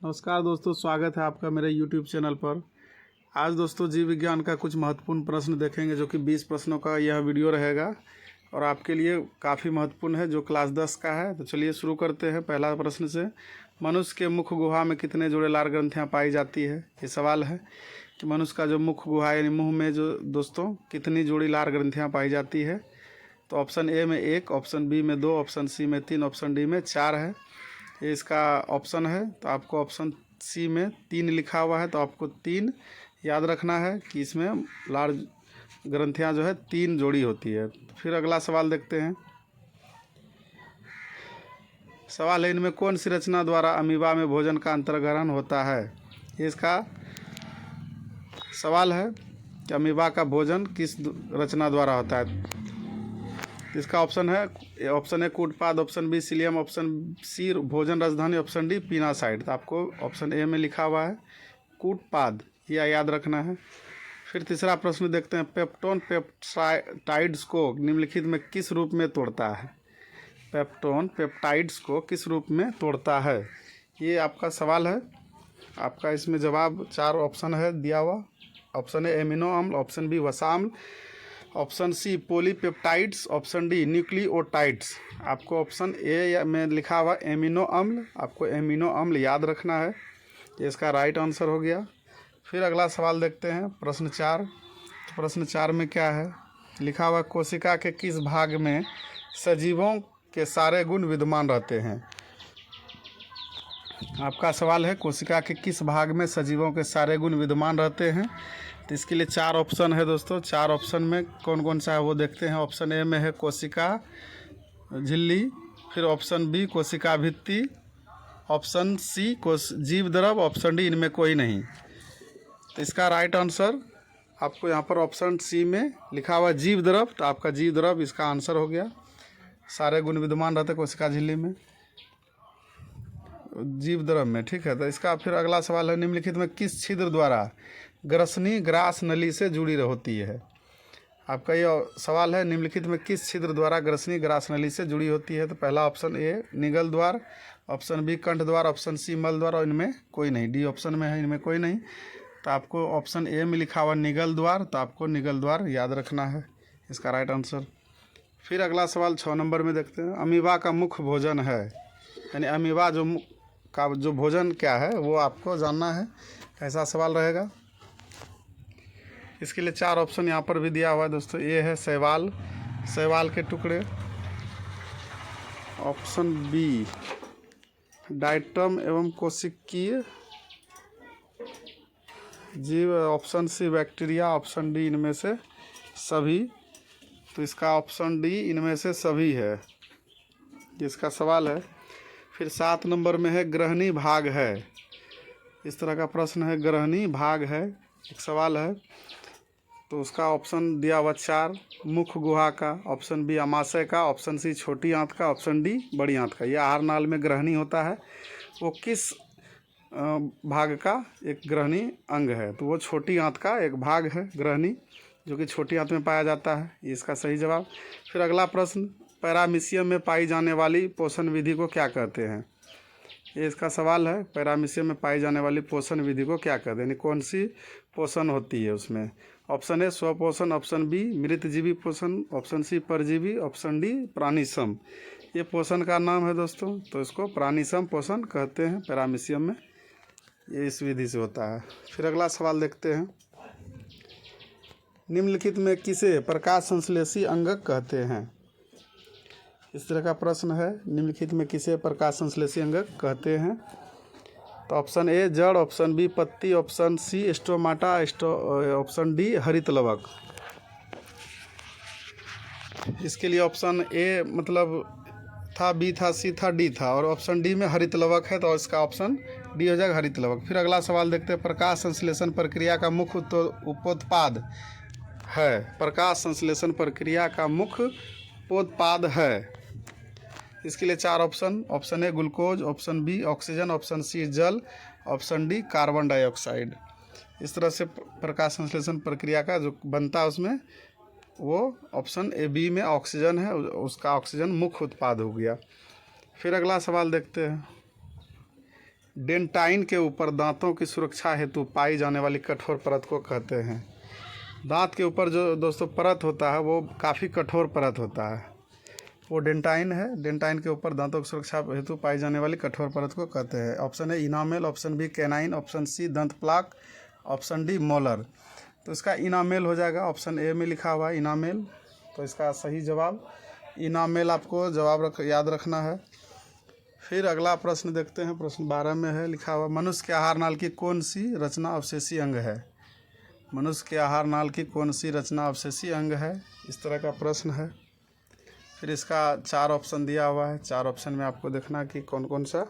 नमस्कार दोस्तों, स्वागत है आपका मेरे YouTube चैनल पर। आज दोस्तों जीव विज्ञान का कुछ महत्वपूर्ण प्रश्न देखेंगे, जो कि 20 प्रश्नों का यह वीडियो रहेगा और आपके लिए काफ़ी महत्वपूर्ण है, जो क्लास 10 का है। तो चलिए शुरू करते हैं पहला प्रश्न से। मनुष्य के मुख गुहा में कितने जोड़े लार ग्रंथियाँ पाई जाती है? ये सवाल है कि मनुष्य का जो मुख गुहा यानी मुँह में जो दोस्तों कितनी जोड़ी लार ग्रंथियाँ पाई जाती है। तो ऑप्शन ए में 1, ऑप्शन बी में 2, ऑप्शन सी में 3, ऑप्शन डी में 4 है। ये इसका ऑप्शन है। तो आपको ऑप्शन सी में 3 लिखा हुआ है, तो आपको 3 याद रखना है कि इसमें लार ग्रंथियां जो है 3 जोड़ी होती है। फिर अगला सवाल देखते हैं। सवाल है, इनमें कौन सी रचना द्वारा अमीबा में भोजन का अंतर्ग्रहण होता है? ये इसका सवाल है कि अमीबा का भोजन किस रचना द्वारा होता है। इसका ऑप्शन है, ऑप्शन ए कूटपाद, option B cilium, option C भोजन राजधानी, ऑप्शन डी पीनासाइड। तो आपको ऑप्शन ए में लिखा हुआ है कूटपाद, यह याद रखना है। फिर तीसरा प्रश्न देखते हैं। पेप्टोन पेप्टाइड्स को निम्नलिखित में किस रूप में तोड़ता है? पेप्टोन पेप्टाइड्स को किस रूप में तोड़ता है, ये आपका सवाल है। आपका इसमें जवाब 4 ऑप्शन है दिया हुआ। ऑप्शन ए एमिनो अम्ल, ऑप्शन बी वसा अम्ल, option C polypeptides, option D nucleotides. आपको ऑप्शन ए में लिखा हुआ एमिनो अम्ल, आपको एमिनो अम्ल याद रखना है। ये इसका राइट आंसर हो गया। फिर अगला सवाल देखते हैं, प्रश्न 4। तो प्रश्न 4 में क्या है लिखा हुआ? कोशिका के किस भाग में सजीवों के सारे गुण विद्यमान रहते हैं? आपका सवाल है, कोशिका के किस भाग में सजीवों के सारे गुण विद्यमान रहते हैं? तो इसके लिए 4 ऑप्शन है दोस्तों। 4 ऑप्शन में कौन कौन सा है वो देखते हैं। ऑप्शन ए में है कोशिका झिल्ली, फिर ऑप्शन बी कोशिका भित्ति, ऑप्शन सी जीव द्रव, ऑप्शन डी इनमें कोई नहीं। तो इसका राइट आंसर आपको यहाँ पर ऑप्शन सी में लिखा हुआ जीव द्रव। तो आपका जीव द्रव इसका आंसर हो गया। सारे गुण विद्यमान रहते कोशिका झिल्ली में, जीव द्रव में, ठीक है। तो इसका फिर अगला सवाल है, निम्नलिखित में किस छिद्र द्वारा ग्रसनी ग्रास नली से जुड़ी होती है? आपका ये सवाल है, निम्नलिखित में किस छिद्र द्वारा ग्रसनी ग्रास नली से जुड़ी होती है? तो पहला ऑप्शन ए निगल द्वार, ऑप्शन बी कंठ द्वार, ऑप्शन सी मल द्वार और इनमें कोई नहीं। डी ऑप्शन में है इनमें कोई नहीं। तो आपको ऑप्शन ए में लिखा हुआ निगल द्वार, तो आपको निगल द्वार याद रखना है, इसका राइट आंसर। फिर अगला सवाल 6 नंबर में देखते हैं। अमीबा का मुख्य भोजन है, यानी अमीबा का जो भोजन क्या है वो आपको जानना है। कैसा सवाल रहेगा? इसके लिए 4 ऑप्शन यहाँ पर भी दिया हुआ है दोस्तों। ए है शैवाल, शैवाल के टुकड़े, ऑप्शन बी डाइटम एवं कोशिकीय जीव, option C bacteria, option D इनमें से सभी। तो इसका ऑप्शन डी इनमें से सभी है, जिसका सवाल है। फिर 7 नंबर में है ग्रहणी भाग है। इस तरह का प्रश्न है, ग्रहणी भाग है, एक सवाल है। तो उसका ऑप्शन दिया हुआ 4 मुख गुहा का, ऑप्शन बी अमाशय का, ऑप्शन सी छोटी आंत का, ऑप्शन डी बड़ी आंत का। यह आहार नाल में ग्रहणी होता है, वो किस भाग का एक ग्रहणी अंग है? तो वो छोटी आंत का एक भाग है ग्रहणी, जो कि छोटी आंत में पाया जाता है। ये इसका सही जवाब। फिर अगला प्रश्न, पैरामीशियम में पाई जाने वाली पोषण विधि को क्या कहते हैं? ये इसका सवाल है, पैरामीशियम में पाई जाने वाली पोषण विधि को क्या कहते हैं, यानी कौन सी पोषण होती है उसमें? ऑप्शन ए स्वपोषण, ऑप्शन बी मृतजीवी पोषण, ऑप्शन सी परजीवी, ऑप्शन डी प्राणीसम। ये पोषण का नाम है दोस्तों, तो इसको प्राणीसम पोषण कहते हैं पैरामीशियम में। ये इस विधि से होता है। फिर अगला सवाल देखते हैं। निम्नलिखित में किसे प्रकाश संश्लेषी अंगक कहते हैं? इस तरह का प्रश्न है, निम्नलिखित में किसे प्रकाश संश्लेषी अंगक कहते हैं? तो ऑप्शन ए जड़, ऑप्शन बी पत्ती, option C stomata, option D हरित लवक। इसके लिए ऑप्शन ए मतलब था, बी था, सी था, डी था, और ऑप्शन डी में हरित लवक है, तो इसका ऑप्शन डी हो जाएगा हरित लवक। फिर अगला सवाल देखते हैं। प्रकाश संश्लेषण प्रक्रिया का मुख्य उपोत्पाद है, प्रकाश संश्लेषण प्रक्रिया का मुख्य उपोत्पाद है। इसके लिए 4 option, option A glucose, option B oxygen, option C जल, ऑप्शन डी कार्बन डाइऑक्साइड। इस तरह से प्रकाश संश्लेषण प्रक्रिया का जो बनता है उसमें वो ऑप्शन ए बी में ऑक्सीजन है, उसका ऑक्सीजन मुख्य उत्पाद हो गया। फिर अगला सवाल देखते हैं। डेंटाइन के ऊपर दांतों की सुरक्षा हेतु पाई जाने वाली कठोर परत को कहते हैं। दांत के ऊपर जो दोस्तों परत होता है वो काफ़ी कठोर परत होता है, वो डेंटाइन है। डेंटाइन के ऊपर दांतों की सुरक्षा हेतु पाई जाने वाली कठोर परत को कहते हैं। Option A enamel, option B canine, option C दंत प्लाक, ऑप्शन डी मोलर। तो इसका इनामेल हो जाएगा, ऑप्शन ए में लिखा हुआ है इनामेल। तो इसका सही जवाब इनामेल आपको जवाब याद रखना है। फिर अगला प्रश्न देखते हैं, प्रश्न 12 में है लिखा हुआ मनुष्य के आहार नाल की कौन सी रचना अवशेषी अंग है। मनुष्य के आहार नाल की कौन सी रचना अवशेषी अंग है, इस तरह का प्रश्न है। फिर इसका 4 ऑप्शन दिया हुआ है, 4 ऑप्शन में आपको देखना कि कौन कौन सा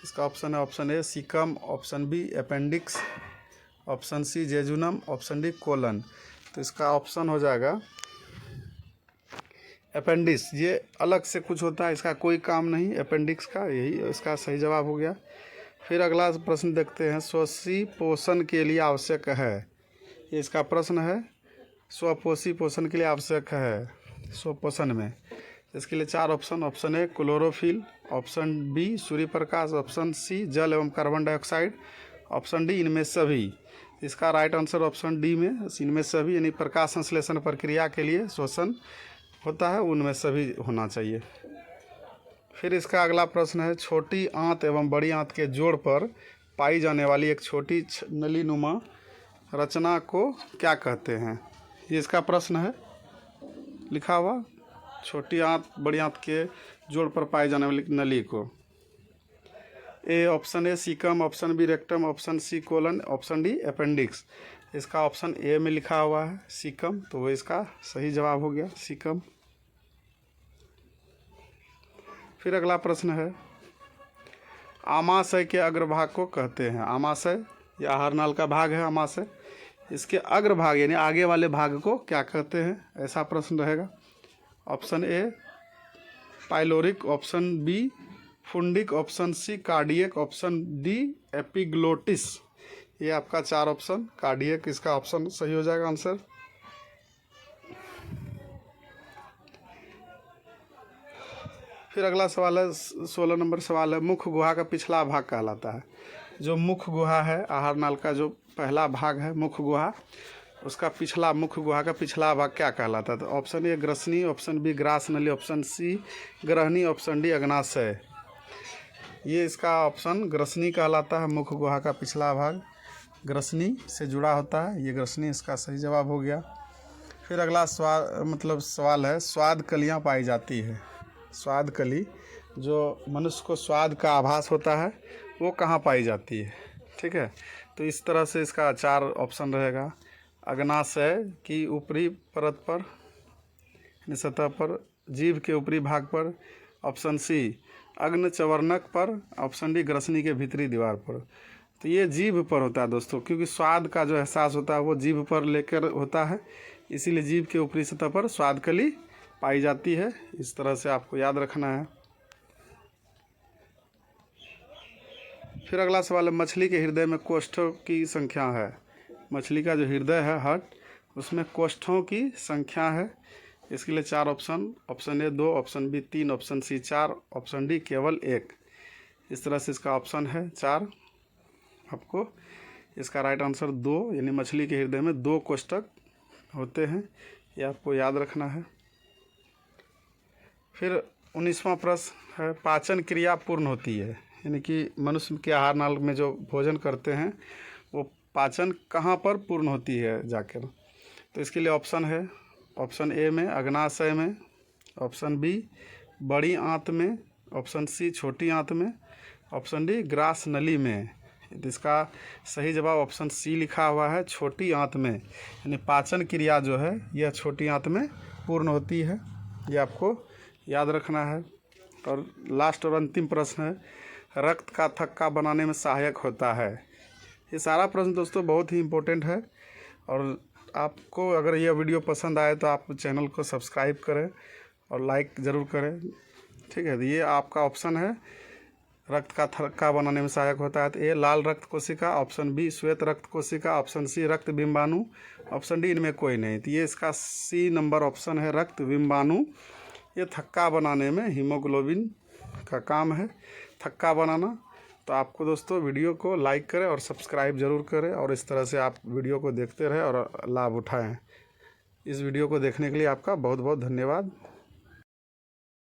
इसका ऑप्शन है। Option A caecum, option B appendix, option C jejunum, option D colon. तो इसका ऑप्शन हो जाएगा अपेंडिक्स। ये अलग से कुछ होता है, इसका कोई काम नहीं अपेंडिक्स का, यही इसका सही जवाब हो गया। फिर अगला प्रश्न देखते हैं, स्वशी पोषण के लिए आवश्यक है। ये इसका प्रश्न है, स्वपोषी पोषण के लिए आवश्यक है स्वपोषण में। इसके लिए 4 option. Option A chlorophyll, option B सूर्य प्रकाश, ऑप्शन सी जल एवं कार्बन डाइऑक्साइड, ऑप्शन डी इनमें सभी। इसका राइट आंसर ऑप्शन डी में इनमें सभी, यानी प्रकाश संश्लेषण प्रक्रिया के लिए शोषण होता है, उनमें सभी होना चाहिए। फिर इसका अगला प्रश्न है, छोटी आंत एवं बड़ी आंत के जोड़ पर पाई जाने वाली एक छोटी नली नुमा रचना को क्या कहते हैं। ये इसका प्रश्न है लिखा हुआ, छोटी आंत बड़ी आंत के जोड़ पर पाई जाने वाली नली को। A option A caecum, option B rectum, option C colon, option D appendix. इसका ऑप्शन ए में लिखा हुआ है सीकम, तो वो इसका सही जवाब हो गया सीकम। फिर अगला प्रश्न है, आमाशय के अग्रभाग को कहते हैं। आमाशय या आहार नाल का भाग है आमाशय, इसके अग्रभाग यानी आगे वाले भाग को क्या कहते हैं, ऐसा प्रश्न रहेगा। Option A pyloric, option B fundic, option C cardiac, option D epiglottis. ये आपका 4 ऑप्शन। कार्डियक इसका ऑप्शन सही हो जाएगा आंसर। फिर अगला सवाल है, 16 नंबर सवाल है, मुख्य गुहा का पिछला भाग कहलाता है। जो मुख्य गुहा है आहार नाल का, जो पहला भाग है मुख्य गुहा, उसका पिछला मुख्य गुहा का पिछला भाग क्या कहलाता है। तो ऑप्शन ए ग्रसनी, ऑप्शन बी ग्रास नली, ऑप्शन सी ग्रहणी, ऑप्शन डी अग्नाशय। ये इसका ऑप्शन ग्रसनी कहलाता है। मुख्य गुहा का पिछला भाग ग्रसनी से जुड़ा होता है, ये ग्रसनी इसका सही जवाब हो गया। फिर अगला सवाल है, स्वाद कलियाँ पाई जाती है। स्वाद कली जो मनुष्य को स्वाद का आभास होता है वो कहाँ पाई जाती है, ठीक है। तो इस तरह से इसका 4 ऑप्शन रहेगा। अग्नाशय की ऊपरी परत पर, सतह पर, जीभ के ऊपरी भाग पर, ऑप्शन सी अग्न चवर्णक पर, ऑप्शन डी ग्रसनी के भीतरी दीवार पर। तो ये जीभ पर होता है दोस्तों, क्योंकि स्वाद का जो एहसास होता है वो जीभ पर लेकर होता है, इसीलिए जीभ के ऊपरी सतह पर स्वाद कली पाई जाती है। इस तरह से आपको याद रखना है। फिर अगला सवाल है, मछली के हृदय में कोष्ठों की संख्या है। मछली का जो हृदय है हार्ट, उसमें कोष्ठों की संख्या है। इसके लिए 4 option. Option A 2, option B 3, option C 4, option D केवल 1। इस तरह से इसका ऑप्शन है 4 आपको। इसका राइट आंसर 2, यानी मछली के हृदय में 2 कोष्ठक होते हैं, ये आपको याद रखना है। फिर 19वां प्रश्न है, पाचन क्रिया पूर्ण होती है, यानी कि मनुष्य के आहार नाल में जो भोजन करते हैं वो पाचन कहाँ पर पूर्ण होती है जाकर। तो इसके लिए ऑप्शन है, ऑप्शन ए में अग्नाशय में, ऑप्शन बी बड़ी आंत में, ऑप्शन सी छोटी आंत में, ऑप्शन डी ग्रास नली में। इसका सही जवाब ऑप्शन सी लिखा हुआ है, छोटी आंत में, यानी पाचन क्रिया जो है यह छोटी आंत में पूर्ण होती है, ये आपको याद रखना है। और लास्ट और अंतिम प्रश्न है, रक्त का थक्का बनाने में सहायक होता है। ये सारा प्रश्न दोस्तों बहुत ही इम्पोर्टेंट है, और आपको अगर यह वीडियो पसंद आए तो आप चैनल को सब्सक्राइब करें और लाइक ज़रूर करें, ठीक है। तो ये आपका ऑप्शन है, रक्त का थक्का बनाने में सहायक होता है। तो ए लाल रक्त कोशिका, ऑप्शन बी श्वेत रक्त कोशिका, ऑप्शन सी रक्त बिंबाणु, ऑप्शन डी इनमें कोई नहीं। तो ये इसका सी नंबर ऑप्शन है, रक्त बिंबाणु। ये थक्का बनाने में हीमोग्लोबिन का काम है, थक्का बनाना। तो आपको दोस्तों वीडियो को लाइक करें और सब्सक्राइब ज़रूर करें, और इस तरह से आप वीडियो को देखते रहें और लाभ उठाएं। इस वीडियो को देखने के लिए आपका बहुत बहुत धन्यवाद।